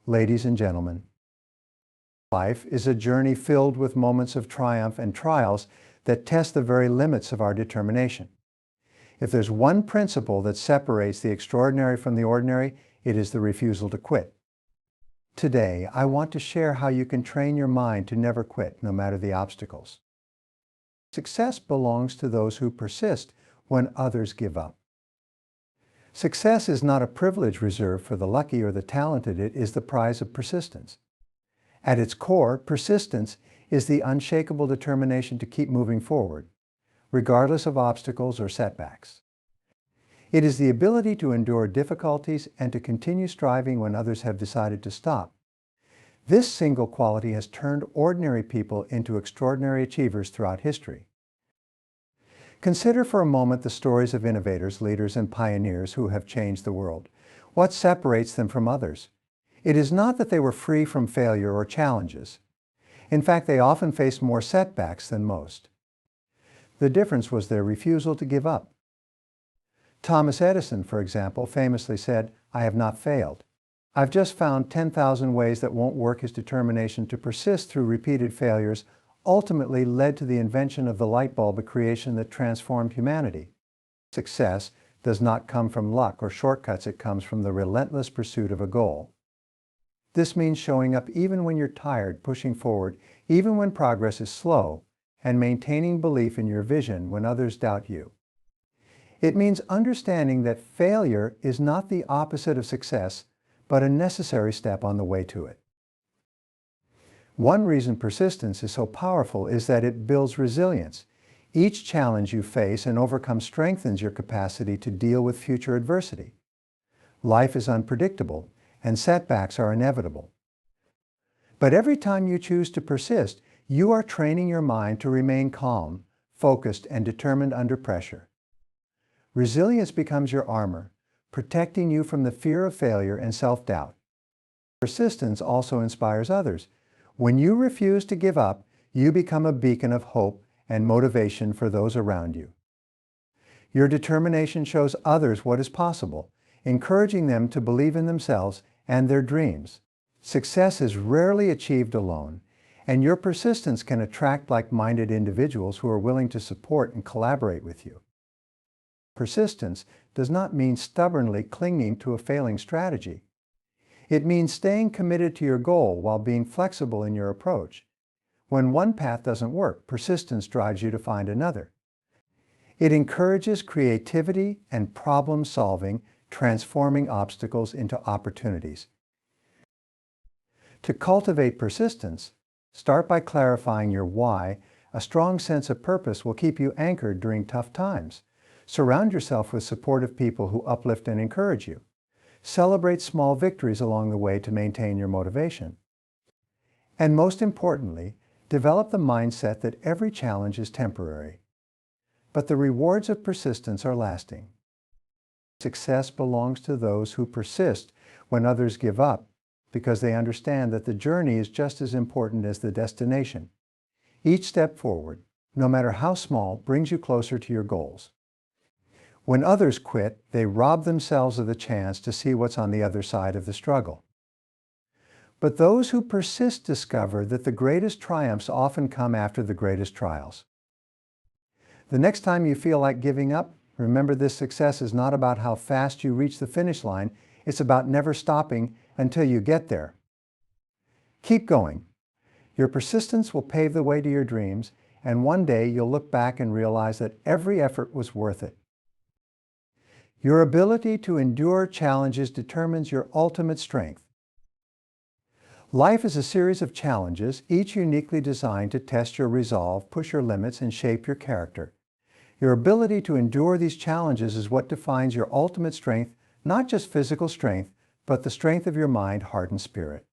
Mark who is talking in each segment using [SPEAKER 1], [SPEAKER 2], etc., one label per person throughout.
[SPEAKER 1] Ladies and gentlemen, life is a journey filled with moments of triumph and trials that test the very limits of our determination. If there's one principle that separates the extraordinary from the ordinary, it is the refusal to quit. Today, I want to share how you can train your mind to never quit, no matter the obstacles. Success belongs to those who persist when others give up. Success is not a privilege reserved for the lucky or the talented. It is the prize of persistence. At its core, persistence is the unshakable determination to keep moving forward, regardless of obstacles or setbacks. It is the ability to endure difficulties and to continue striving when others have decided to stop. This single quality has turned ordinary people into extraordinary achievers throughout history. Consider for a moment the stories of innovators, leaders, and pioneers who have changed the world. What separates them from others? It is not that they were free from failure or challenges. In fact, they often faced more setbacks than most. The difference was their refusal to give up. Thomas Edison, for example, famously said, "I have not failed. I've just found 10,000 ways that won't work." His determination to persist through repeated failures ultimately led to the invention of the light bulb, a creation that transformed humanity. Success does not come from luck or shortcuts. It comes from the relentless pursuit of a goal. This means showing up even when you're tired, pushing forward, even when progress is slow, and maintaining belief in your vision when others doubt you. It means understanding that failure is not the opposite of success, but a necessary step on the way to it. One reason persistence is so powerful is that it builds resilience. Each challenge you face and overcome strengthens your capacity to deal with future adversity. Life is unpredictable, and setbacks are inevitable. But every time you choose to persist, you are training your mind to remain calm, focused, and determined under pressure. Resilience becomes your armor, protecting you from the fear of failure and self-doubt. Persistence also inspires others. When you refuse to give up, you become a beacon of hope and motivation for those around you. Your determination shows others what is possible, encouraging them to believe in themselves and their dreams. Success is rarely achieved alone, and your persistence can attract like-minded individuals who are willing to support and collaborate with you. Persistence does not mean stubbornly clinging to a failing strategy. It means staying committed to your goal while being flexible in your approach. When one path doesn't work, persistence drives you to find another. It encourages creativity and problem solving, transforming obstacles into opportunities. To cultivate persistence, start by clarifying your why. A strong sense of purpose will keep you anchored during tough times. Surround yourself with supportive people who uplift and encourage you. Celebrate small victories along the way to maintain your motivation. And most importantly, develop the mindset that every challenge is temporary, but the rewards of persistence are lasting. Success belongs to those who persist when others give up, because they understand that the journey is just as important as the destination. Each step forward, no matter how small, brings you closer to your goals. When others quit, they rob themselves of the chance to see what's on the other side of the struggle. But those who persist discover that the greatest triumphs often come after the greatest trials. The next time you feel like giving up, remember this: success is not about how fast you reach the finish line. It's about never stopping until you get there. Keep going. Your persistence will pave the way to your dreams, and one day you'll look back and realize that every effort was worth it. Your ability to endure challenges determines your ultimate strength. Life is a series of challenges, each uniquely designed to test your resolve, push your limits, and shape your character. Your ability to endure these challenges is what defines your ultimate strength, not just physical strength, but the strength of your mind, heart, and spirit.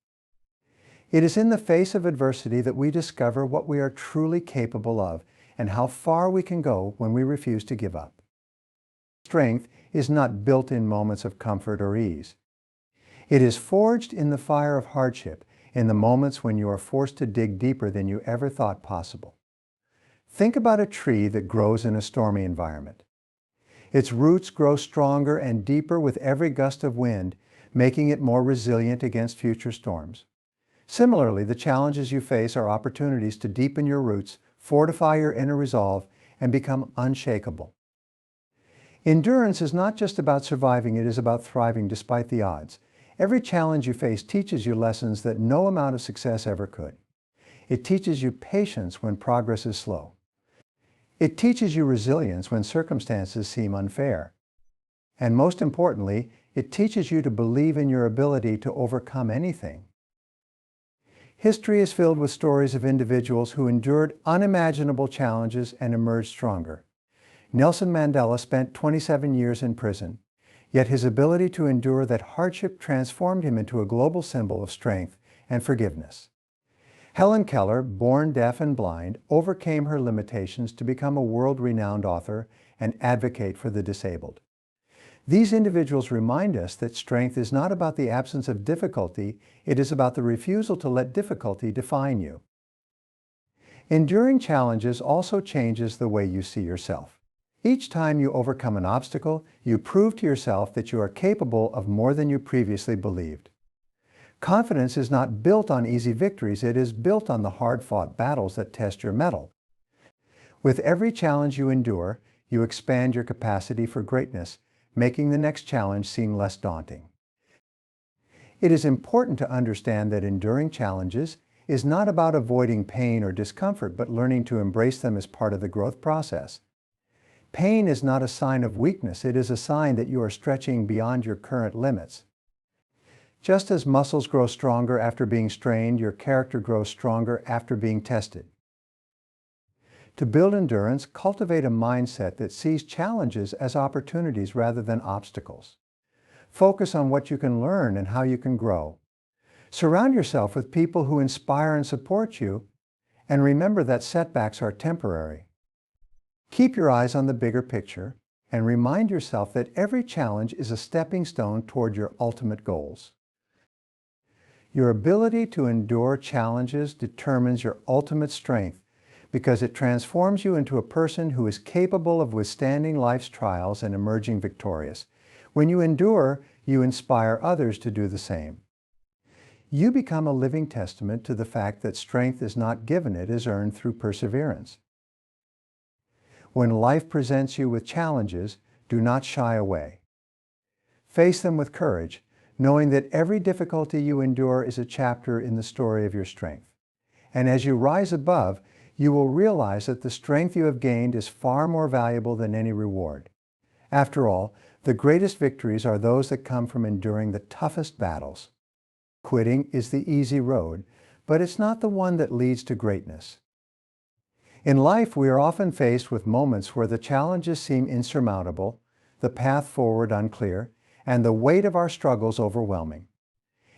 [SPEAKER 1] It is in the face of adversity that we discover what we are truly capable of and how far we can go when we refuse to give up. Strength is not built in moments of comfort or ease. It is forged in the fire of hardship, in the moments when you are forced to dig deeper than you ever thought possible. Think about a tree that grows in a stormy environment. Its roots grow stronger and deeper with every gust of wind, making it more resilient against future storms. Similarly, the challenges you face are opportunities to deepen your roots, fortify your inner resolve, and become unshakable. Endurance is not just about surviving, it is about thriving despite the odds. Every challenge you face teaches you lessons that no amount of success ever could. It teaches you patience when progress is slow. It teaches you resilience when circumstances seem unfair. And most importantly, it teaches you to believe in your ability to overcome anything. History is filled with stories of individuals who endured unimaginable challenges and emerged stronger. Nelson Mandela spent 27 years in prison, yet his ability to endure that hardship transformed him into a global symbol of strength and forgiveness. Helen Keller, born deaf and blind, overcame her limitations to become a world-renowned author and advocate for the disabled. These individuals remind us that strength is not about the absence of difficulty, it is about the refusal to let difficulty define you. Enduring challenges also changes the way you see yourself. Each time you overcome an obstacle, you prove to yourself that you are capable of more than you previously believed. Confidence is not built on easy victories, it is built on the hard-fought battles that test your mettle. With every challenge you endure, you expand your capacity for greatness, making the next challenge seem less daunting. It is important to understand that enduring challenges is not about avoiding pain or discomfort, but learning to embrace them as part of the growth process. Pain is not a sign of weakness, it is a sign that you are stretching beyond your current limits. Just as muscles grow stronger after being strained, your character grows stronger after being tested. To build endurance, cultivate a mindset that sees challenges as opportunities rather than obstacles. Focus on what you can learn and how you can grow. Surround yourself with people who inspire and support you, and remember that setbacks are temporary. Keep your eyes on the bigger picture and remind yourself that every challenge is a stepping stone toward your ultimate goals. Your ability to endure challenges determines your ultimate strength because it transforms you into a person who is capable of withstanding life's trials and emerging victorious. When you endure, you inspire others to do the same. You become a living testament to the fact that strength is not given, it is earned through perseverance. When life presents you with challenges, do not shy away. Face them with courage, knowing that every difficulty you endure is a chapter in the story of your strength. And as you rise above, you will realize that the strength you have gained is far more valuable than any reward. After all, the greatest victories are those that come from enduring the toughest battles. Quitting is the easy road, but it's not the one that leads to greatness. In life, we are often faced with moments where the challenges seem insurmountable, the path forward unclear, and the weight of our struggles overwhelming.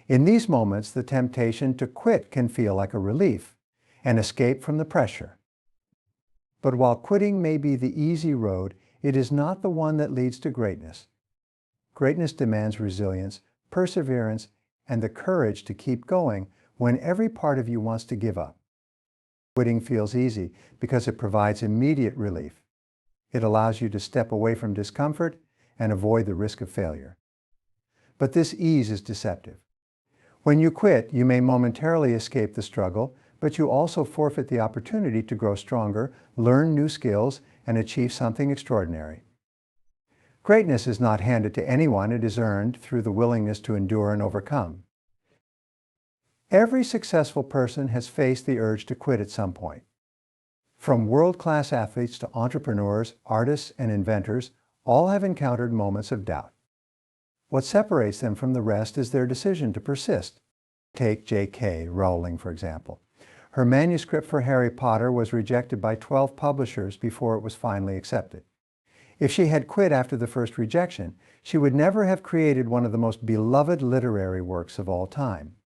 [SPEAKER 1] In these moments, the temptation to quit can feel like a relief, an escape from the pressure. But while quitting may be the easy road, it is not the one that leads to greatness. Greatness demands resilience, perseverance, and the courage to keep going when every part of you wants to give up. Quitting feels easy because it provides immediate relief. It allows you to step away from discomfort and avoid the risk of failure. But this ease is deceptive. When you quit, you may momentarily escape the struggle, but you also forfeit the opportunity to grow stronger, learn new skills, and achieve something extraordinary. Greatness is not handed to anyone, it is earned through the willingness to endure and overcome. Every successful person has faced the urge to quit at some point. From world-class athletes to entrepreneurs, artists, and inventors, all have encountered moments of doubt. What separates them from the rest is their decision to persist. Take J.K. Rowling, for example. Her manuscript for Harry Potter was rejected by 12 publishers before it was finally accepted. If she had quit after the first rejection, she would never have created one of the most beloved literary works of all time.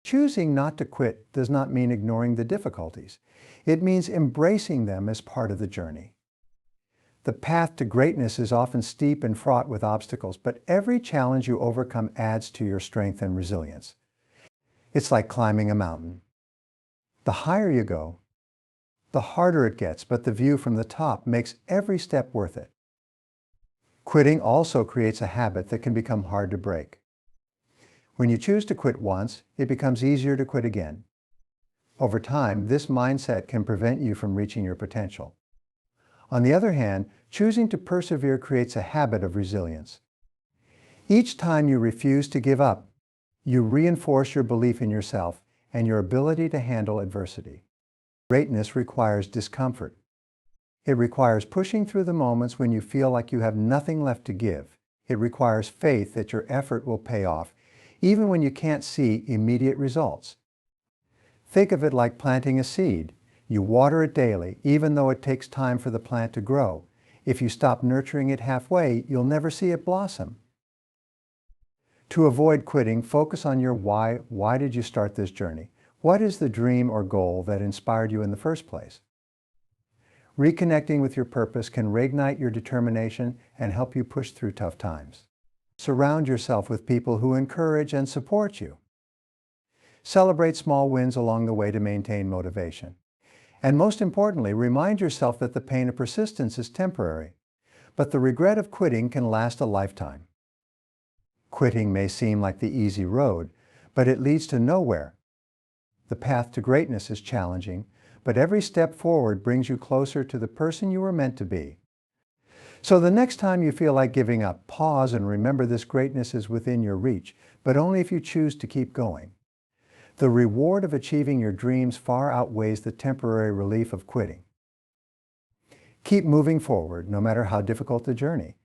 [SPEAKER 1] Choosing not to quit does not mean ignoring the difficulties. It means embracing them as part of the journey. The path to greatness is often steep and fraught with obstacles, but every challenge you overcome adds to your strength and resilience. It's like climbing a mountain. The higher you go, the harder it gets, but the view from the top makes every step worth it. Quitting also creates a habit that can become hard to break. When you choose to quit once, it becomes easier to quit again. Over time, this mindset can prevent you from reaching your potential. On the other hand, choosing to persevere creates a habit of resilience. Each time you refuse to give up, you reinforce your belief in yourself and your ability to handle adversity. Greatness requires discomfort. It requires pushing through the moments when you feel like you have nothing left to give. It requires faith that your effort will pay off, even when you can't see immediate results. Think of it like planting a seed. You water it daily, even though it takes time for the plant to grow. If you stop nurturing it halfway, you'll never see it blossom. To avoid quitting, focus on your why. Why did you start this journey? What is the dream or goal that inspired you in the first place? Reconnecting with your purpose can reignite your determination and help you push through tough times. Surround yourself with people who encourage and support you. Celebrate small wins along the way to maintain motivation. And most importantly, remind yourself that the pain of persistence is temporary, but the regret of quitting can last a lifetime. Quitting may seem like the easy road, but it leads to nowhere. The path to greatness is challenging, but every step forward brings you closer to the person you were meant to be. So the next time you feel like giving up, pause and remember this greatness is within your reach, but only if you choose to keep going. The reward of achieving your dreams far outweighs the temporary relief of quitting. Keep moving forward, no matter how difficult the journey.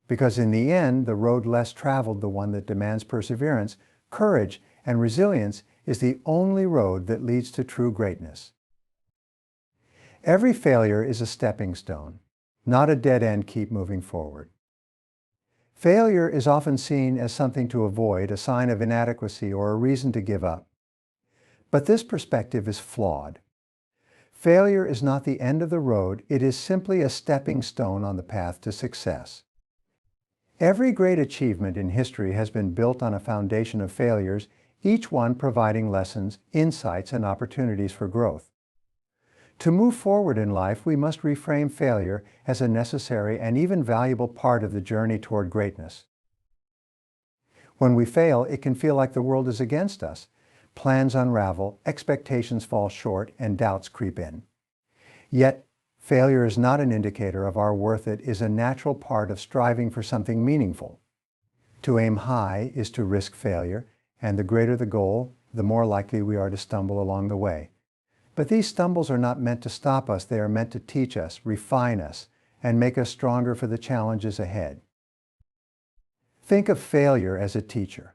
[SPEAKER 1] Because in the end, the road less traveled, the one that demands perseverance, courage, and resilience, is the only road that leads to true greatness. Every failure is a stepping stone, not a dead end. Keep moving forward. Failure is often seen as something to avoid, a sign of inadequacy, or a reason to give up. But this perspective is flawed. Failure is not the end of the road, it is simply a stepping stone on the path to success. Every great achievement in history has been built on a foundation of failures, each one providing lessons, insights, and opportunities for growth. To move forward in life, we must reframe failure as a necessary and even valuable part of the journey toward greatness. When we fail, it can feel like the world is against us. Plans unravel, expectations fall short, and doubts creep in. Yet, failure is not an indicator of our worth. It is a natural part of striving for something meaningful. To aim high is to risk failure, and the greater the goal, the more likely we are to stumble along the way. But these stumbles are not meant to stop us. They are meant to teach us, refine us, and make us stronger for the challenges ahead. Think of failure as a teacher.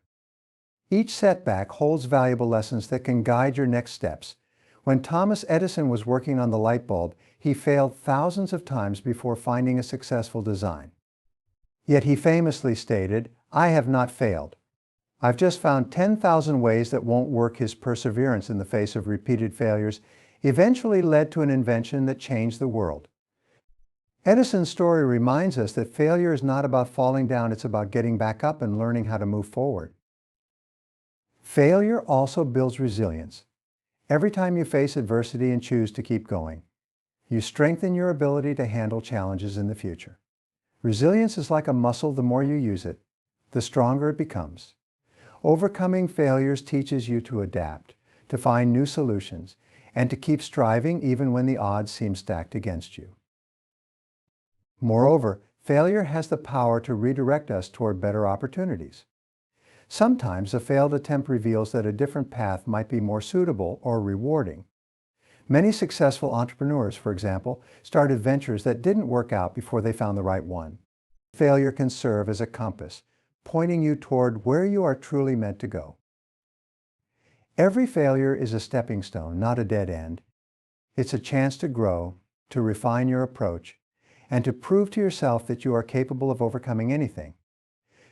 [SPEAKER 1] Each setback holds valuable lessons that can guide your next steps. When Thomas Edison was working on the light bulb, he failed thousands of times before finding a successful design. Yet he famously stated, "I have not failed. I've just found 10,000 ways that won't work." His perseverance in the face of repeated failures eventually led to an invention that changed the world. Edison's story reminds us that failure is not about falling down, it's about getting back up and learning how to move forward. Failure also builds resilience. Every time you face adversity and choose to keep going, you strengthen your ability to handle challenges in the future. Resilience is like a muscle. The more you use it, the stronger it becomes. Overcoming failures teaches you to adapt, to find new solutions, and to keep striving even when the odds seem stacked against you. Moreover, failure has the power to redirect us toward better opportunities. Sometimes a failed attempt reveals that a different path might be more suitable or rewarding. Many successful entrepreneurs, for example, started ventures that didn't work out before they found the right one. Failure can serve as a compass, pointing you toward where you are truly meant to go. Every failure is a stepping stone, not a dead end. It's a chance to grow, to refine your approach, and to prove to yourself that you are capable of overcoming anything.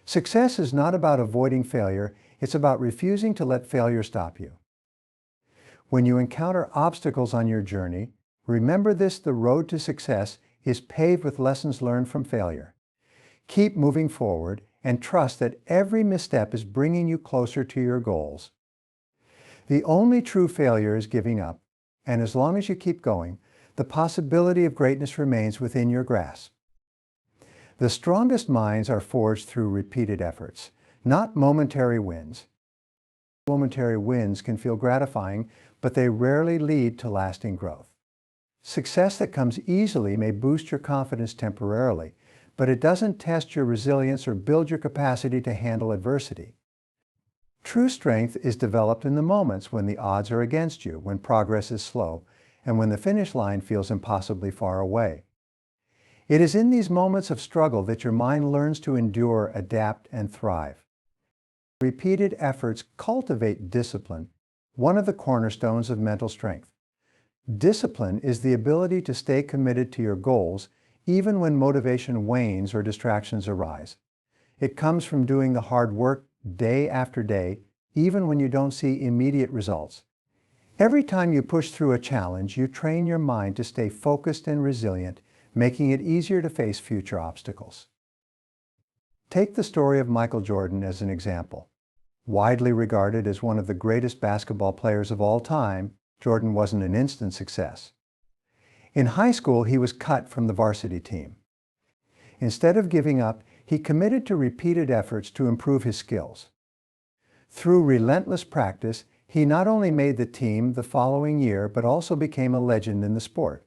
[SPEAKER 1] Success is not about avoiding failure, it's about refusing to let failure stop you. When you encounter obstacles on your journey, remember this: the road to success is paved with lessons learned from failure. Keep moving forward and trust that every misstep is bringing you closer to your goals. The only true failure is giving up, and as long as you keep going, the possibility of greatness remains within your grasp. The strongest minds are forged through repeated efforts, not momentary wins. Momentary wins can feel gratifying, but they rarely lead to lasting growth. Success that comes easily may boost your confidence temporarily, but it doesn't test your resilience or build your capacity to handle adversity. True strength is developed in the moments when the odds are against you, when progress is slow, and when the finish line feels impossibly far away. It is in these moments of struggle that your mind learns to endure, adapt, and thrive. Repeated efforts cultivate discipline, one of the cornerstones of mental strength. Discipline is the ability to stay committed to your goals even when motivation wanes or distractions arise. It comes from doing the hard work day after day, even when you don't see immediate results. Every time you push through a challenge, you train your mind to stay focused and resilient, making it easier to face future obstacles. Take the story of Michael Jordan as an example. Widely regarded as one of the greatest basketball players of all time, Jordan wasn't an instant success. In high school, he was cut from the varsity team. Instead of giving up, he committed to repeated efforts to improve his skills. Through relentless practice, he not only made the team the following year, but also became a legend in the sport.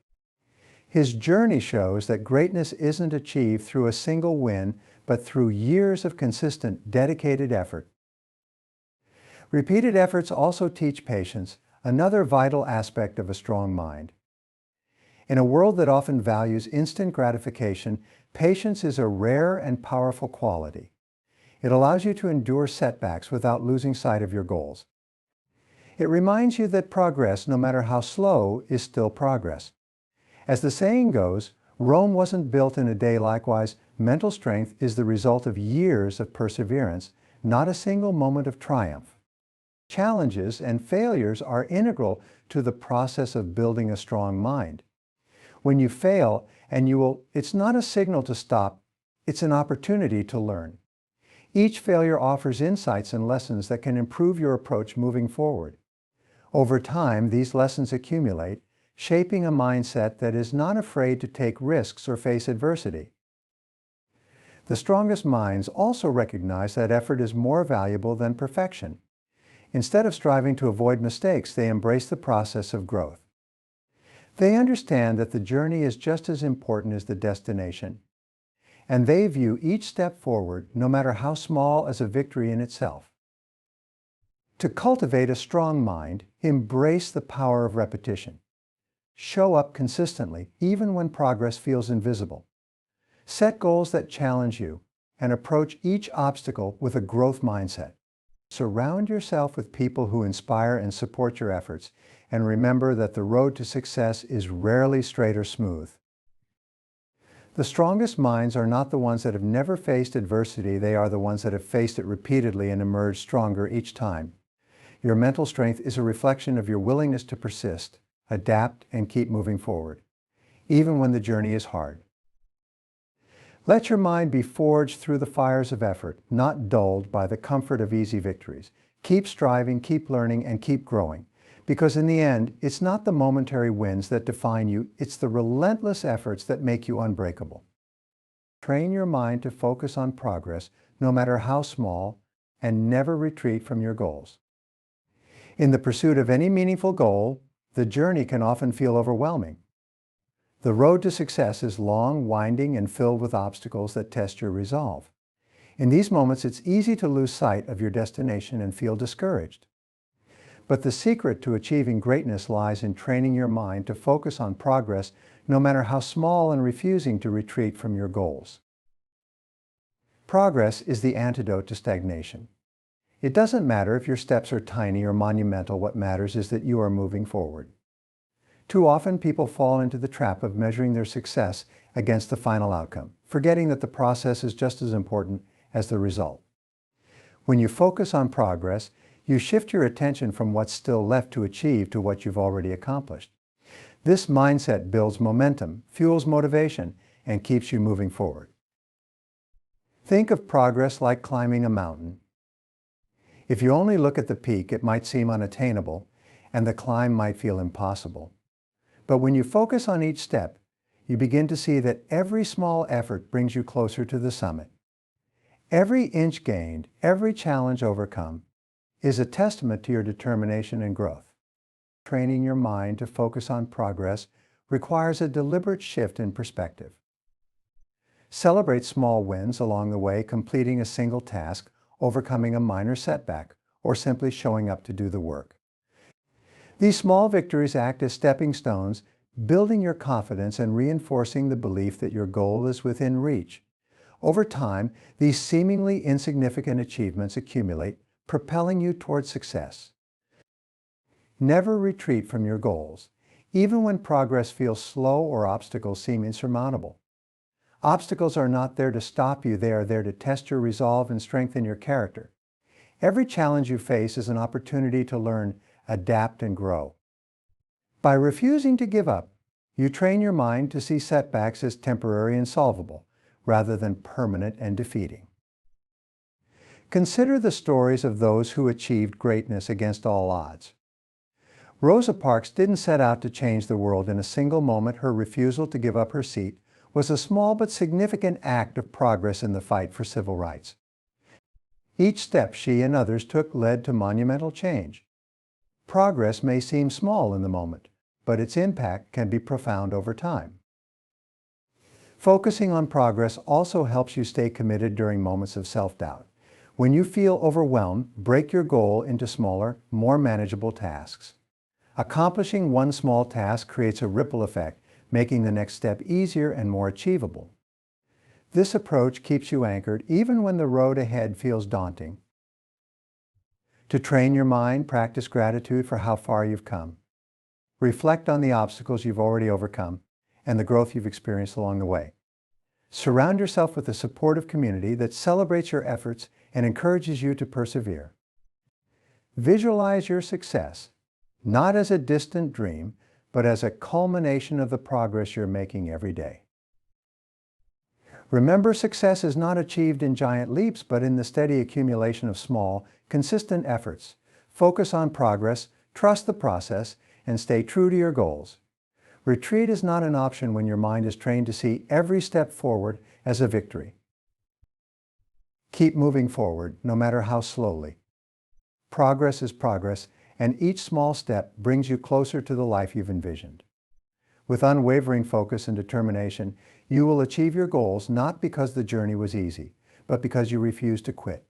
[SPEAKER 1] His journey shows that greatness isn't achieved through a single win, but through years of consistent, dedicated effort. Repeated efforts also teach patience, another vital aspect of a strong mind. In a world that often values instant gratification, patience is a rare and powerful quality. It allows you to endure setbacks without losing sight of your goals. It reminds you that progress, no matter how slow, is still progress. As the saying goes, Rome wasn't built in a day. Likewise, mental strength is the result of years of perseverance, not a single moment of triumph. Challenges and failures are integral to the process of building a strong mind. When you fail, it's not a signal to stop, it's an opportunity to learn. Each failure offers insights and lessons that can improve your approach moving forward. Over time, these lessons accumulate, shaping a mindset that is not afraid to take risks or face adversity. The strongest minds also recognize that effort is more valuable than perfection. Instead of striving to avoid mistakes, they embrace the process of growth. They understand that the journey is just as important as the destination, and they view each step forward, no matter how small, as a victory in itself. To cultivate a strong mind, embrace the power of repetition. Show up consistently, even when progress feels invisible. Set goals that challenge you, and approach each obstacle with a growth mindset. Surround yourself with people who inspire and support your efforts, and remember that the road to success is rarely straight or smooth. The strongest minds are not the ones that have never faced adversity, they are the ones that have faced it repeatedly and emerged stronger each time. Your mental strength is a reflection of your willingness to persist, adapt, and keep moving forward, even when the journey is hard. Let your mind be forged through the fires of effort, not dulled by the comfort of easy victories. Keep striving, keep learning, and keep growing. Because in the end, it's not the momentary wins that define you, it's the relentless efforts that make you unbreakable. Train your mind to focus on progress, no matter how small, and never retreat from your goals. In the pursuit of any meaningful goal, the journey can often feel overwhelming. The road to success is long, winding, and filled with obstacles that test your resolve. In these moments, it's easy to lose sight of your destination and feel discouraged. But the secret to achieving greatness lies in training your mind to focus on progress, no matter how small, and refusing to retreat from your goals. Progress is the antidote to stagnation. It doesn't matter if your steps are tiny or monumental. What matters is that you are moving forward. Too often, people fall into the trap of measuring their success against the final outcome, forgetting that the process is just as important as the result. When you focus on progress, you shift your attention from what's still left to achieve to what you've already accomplished. This mindset builds momentum, fuels motivation, and keeps you moving forward. Think of progress like climbing a mountain. If you only look at the peak, it might seem unattainable, and the climb might feel impossible. But when you focus on each step, you begin to see that every small effort brings you closer to the summit. Every inch gained, every challenge overcome, is a testament to your determination and growth. Training your mind to focus on progress requires a deliberate shift in perspective. Celebrate small wins along the way, completing a single task, overcoming a minor setback, or simply showing up to do the work. These small victories act as stepping stones, building your confidence and reinforcing the belief that your goal is within reach. Over time, these seemingly insignificant achievements accumulate, propelling you toward success. Never retreat from your goals, even when progress feels slow or obstacles seem insurmountable. Obstacles are not there to stop you, they are there to test your resolve and strengthen your character. Every challenge you face is an opportunity to learn, adapt, and grow. By refusing to give up, you train your mind to see setbacks as temporary and solvable, rather than permanent and defeating. Consider the stories of those who achieved greatness against all odds. Rosa Parks didn't set out to change the world in a single moment. Her refusal to give up her seat was a small but significant act of progress in the fight for civil rights. Each step she and others took led to monumental change. Progress may seem small in the moment, but its impact can be profound over time. Focusing on progress also helps you stay committed during moments of self-doubt. When you feel overwhelmed, break your goal into smaller, more manageable tasks. Accomplishing one small task creates a ripple effect, making the next step easier and more achievable. This approach keeps you anchored even when the road ahead feels daunting. To train your mind, practice gratitude for how far you've come. Reflect on the obstacles you've already overcome and the growth you've experienced along the way. Surround yourself with a supportive community that celebrates your efforts and encourages you to persevere. Visualize your success, not as a distant dream, but as a culmination of the progress you're making every day. Remember, success is not achieved in giant leaps, but in the steady accumulation of small, consistent efforts. Focus on progress, trust the process, and stay true to your goals. Retreat is not an option when your mind is trained to see every step forward as a victory. Keep moving forward, no matter how slowly. Progress is progress, and each small step brings you closer to the life you've envisioned. With unwavering focus and determination, you will achieve your goals not because the journey was easy, but because you refused to quit.